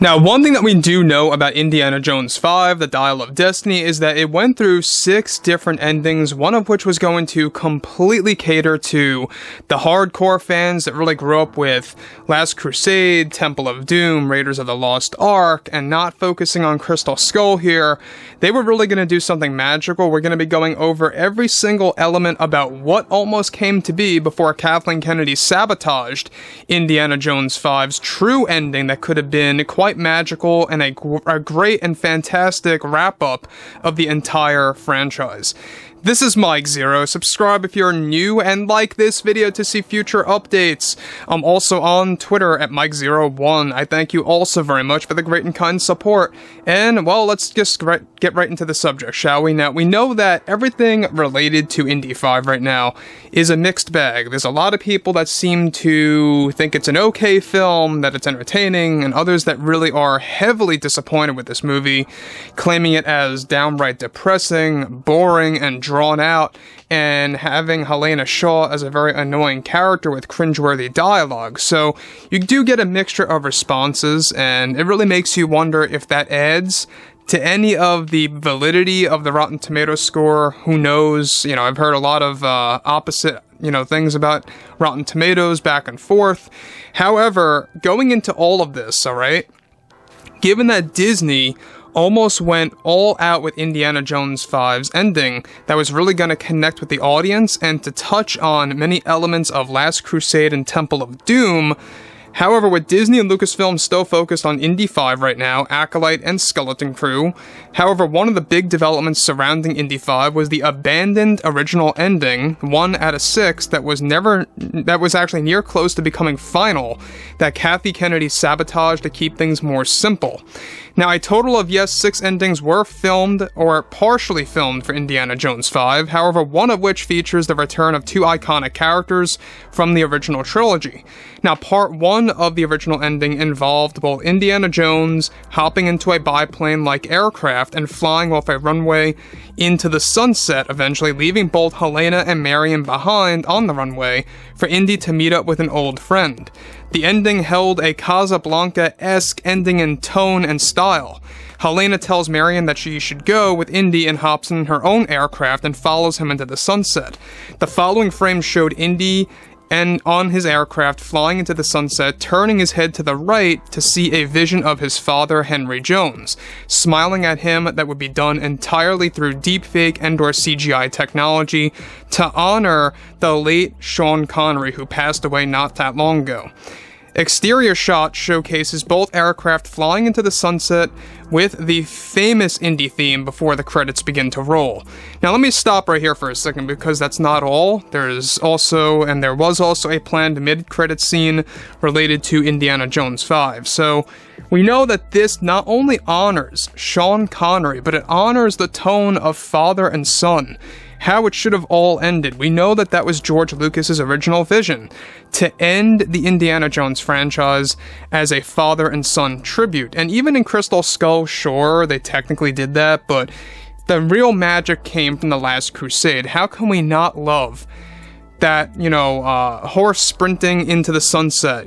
Now, one thing that we do know about Indiana Jones 5, The Dial of Destiny, is that it went through 6 different endings, one of which was going to completely cater to the hardcore fans that really grew up with Last Crusade, Temple of Doom, Raiders of the Lost Ark, and not focusing on Crystal Skull here. They were really going to do something magical. We're going to be going over every single element about what almost came to be before Kathleen Kennedy sabotaged Indiana Jones 5's true ending that could have been quite magical and a great and fantastic wrap-up of the entire franchise. This is Mike Zero. Subscribe if you're new and like this video to see future updates. I'm also on Twitter at Mike01. I thank you all so very much for the great and kind support. And, well, let's just get right into the subject, shall we? Now, we know that everything related to Indy 5 right now is a mixed bag. There's a lot of people that seem to think it's an okay film, that it's entertaining, and others that really are heavily disappointed with this movie, claiming it as downright depressing, boring, and drawn out, and having Helena Shaw as a very annoying character with cringeworthy dialogue. So you do get a mixture of responses, and it really makes you wonder if that adds to any of the validity of the Rotten Tomatoes score. Who knows? You know, I've heard a lot of opposite, things about Rotten Tomatoes back and forth. However, going into all of this, alright, given that Disney almost went all out with Indiana Jones 5's ending that was really going to connect with the audience and to touch on many elements of Last Crusade and Temple of Doom. However, with Disney and Lucasfilm still focused on Indy 5 right now, Acolyte and Skeleton Crew, however, one of the big developments surrounding Indy 5 was the abandoned original ending, 1 out of 6, that was actually near close to becoming final, that Kathy Kennedy sabotaged to keep things more simple. Now, a total of, 6 endings were filmed, or partially filmed, for Indiana Jones 5, however, one of which features the return of 2 iconic characters from the original trilogy. Now, part 1 of the original ending involved both Indiana Jones hopping into a biplane-like aircraft and flying off a runway into the sunset, eventually leaving both Helena and Marion behind on the runway for Indy to meet up with an old friend. The ending held a Casablanca-esque ending in tone and style. Helena tells Marion that she should go with Indy and hops in her own aircraft and follows him into the sunset. The following frame showed Indy and on his aircraft flying into the sunset, turning his head to the right to see a vision of his father, Henry Jones, smiling at him that would be done entirely through deepfake and/or CGI technology to honor the late Sean Connery, who passed away not that long ago. Exterior shot showcases both aircraft flying into the sunset with the famous Indy theme before the credits begin to roll. Now let me stop right here for a second because that's not all. There was also a planned mid-credit scene related to Indiana Jones 5. So we know that this not only honors Sean Connery, but it honors the tone of father and son, how it should have all ended. We know that that was George Lucas's original vision, to end the Indiana Jones franchise as a father and son tribute. And even in Crystal Skull, sure, they technically did that, but the real magic came from The Last Crusade. How can we not love that, horse sprinting into the sunset,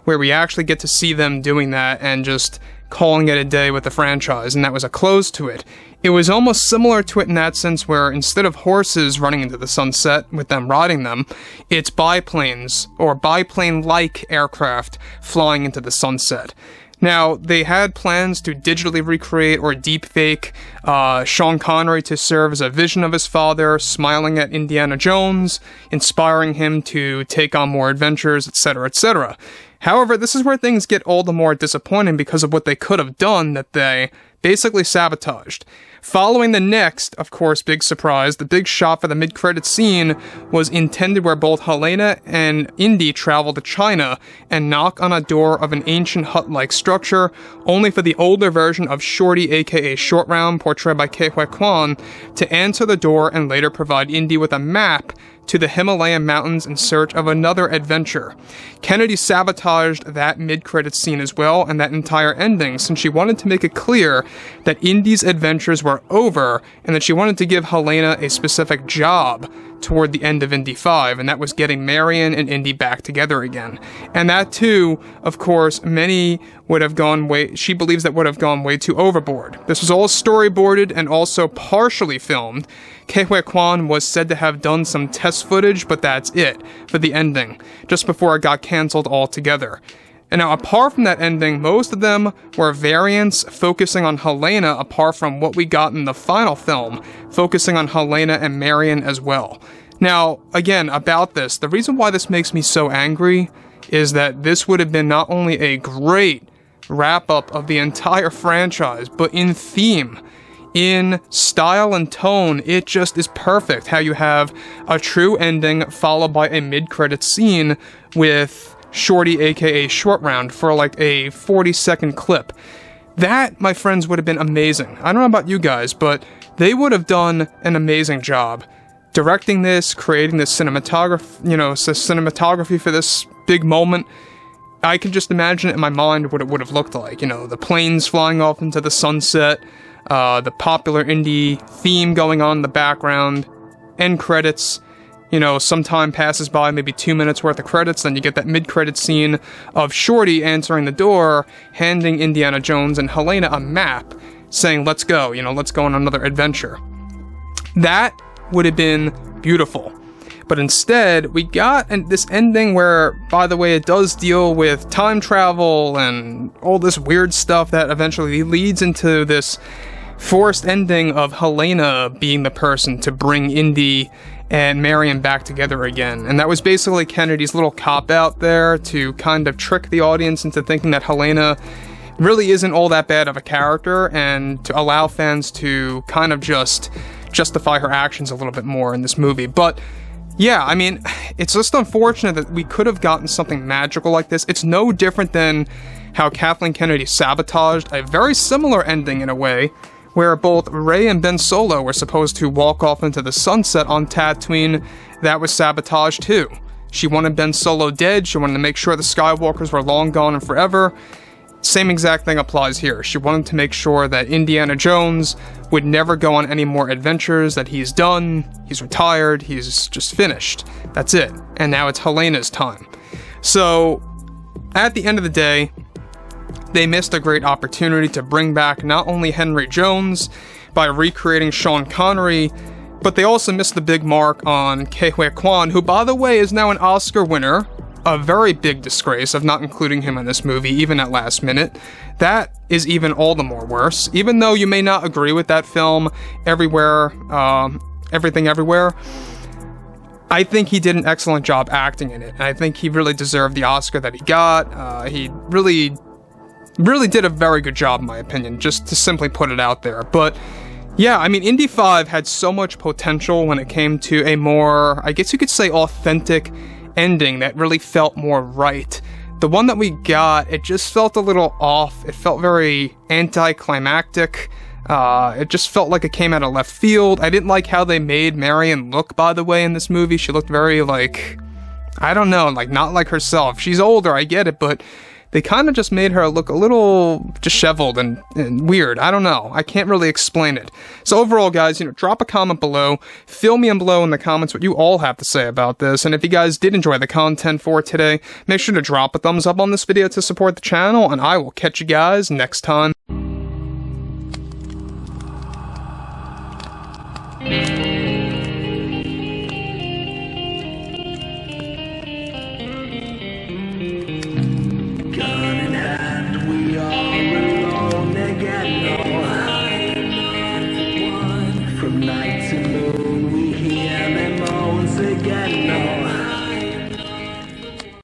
where we actually get to see them doing that and just calling it a day with the franchise, and that was a close to it. It was almost similar to it in that sense where instead of horses running into the sunset with them riding them, it's biplanes or biplane-like aircraft flying into the sunset. Now, they had plans to digitally recreate or deepfake Sean Connery to serve as a vision of his father, smiling at Indiana Jones, inspiring him to take on more adventures, etc., etc. However, this is where things get all the more disappointing because of what they could have done that they basically sabotaged. Following the next, of course, big surprise, the big shot for the mid-credits scene was intended where both Helena and Indy travel to China and knock on a door of an ancient hut-like structure, only for the older version of Shorty aka Short Round, portrayed by Ke Huy Quan, to answer the door and later provide Indy with a map to the Himalayan mountains in search of another adventure. Kennedy sabotaged that mid-credits scene as well, and that entire ending, since she wanted to make it clear that Indy's adventures were over, and that she wanted to give Helena a specific job toward the end of Indy 5, and that was getting Marion and Indy back together again. And that too, of course, she believes that would have gone way too overboard. This was all storyboarded and also partially filmed. Ke Huy Quan was said to have done some test footage, but that's it for the ending, just before it got cancelled altogether. And now, apart from that ending, most of them were variants focusing on Helena, apart from what we got in the final film, focusing on Helena and Marion as well. Now, again, about this, the reason why this makes me so angry is that this would have been not only a great wrap-up of the entire franchise, but in theme, in style and tone, it just is perfect how you have a true ending followed by a mid-credits scene with Shorty, aka Short Round, for like a 40-second clip. That, my friends, would have been amazing. I don't know about you guys, but they would have done an amazing job directing this, creating this cinematography for this big moment. I can just imagine it in my mind what it would have looked like. The planes flying off into the sunset, the popular indie theme going on in the background, end credits. Some time passes by, maybe 2 minutes worth of credits, then you get that mid-credit scene of Shorty answering the door, handing Indiana Jones and Helena a map, saying, let's go, let's go on another adventure. That would have been beautiful. But instead, we got this ending where, by the way, it does deal with time travel and all this weird stuff that eventually leads into this forced ending of Helena being the person to bring Indy and Marion back together again. And that was basically Kennedy's little cop-out there to kind of trick the audience into thinking that Helena really isn't all that bad of a character, and to allow fans to kind of just justify her actions a little bit more in this movie. But yeah, I mean, it's just unfortunate that we could have gotten something magical like this. It's no different than how Kathleen Kennedy sabotaged a very similar ending in a way, where both Rey and Ben Solo were supposed to walk off into the sunset on Tatooine. That was sabotaged too. She wanted Ben Solo dead, she wanted to make sure the Skywalkers were long gone and forever. Same exact thing applies here. She wanted to make sure that Indiana Jones would never go on any more adventures, that he's done, he's retired, he's just finished. That's it. And now it's Helena's time. So, at the end of the day, they missed a great opportunity to bring back not only Henry Jones by recreating Sean Connery, but they also missed the big mark on Ke Huy Quan, who, by the way, is now an Oscar winner. A very big disgrace of not including him in this movie, even at last minute. That is even all the more worse. Even though you may not agree with that film, Everything Everywhere, I think he did an excellent job acting in it. And I think he really deserved the Oscar that he got. He really did a very good job, in my opinion, just to simply put it out there. But yeah, I mean, Indy 5 had so much potential when it came to a more, I guess you could say, authentic ending that really felt more right. The one that we got, it just felt a little off. It felt very anticlimactic. It just felt like it came out of left field. I didn't like how they made Marion look, by the way, in this movie. She looked very, I don't know, not like herself. She's older, I get it, but they kind of just made her look a little disheveled and weird. I don't know. I can't really explain it. So overall, guys, drop a comment below. Fill me in below in the comments what you all have to say about this. And if you guys did enjoy the content for today, make sure to drop a thumbs up on this video to support the channel, and I will catch you guys next time. From night to moon we hear them moans again.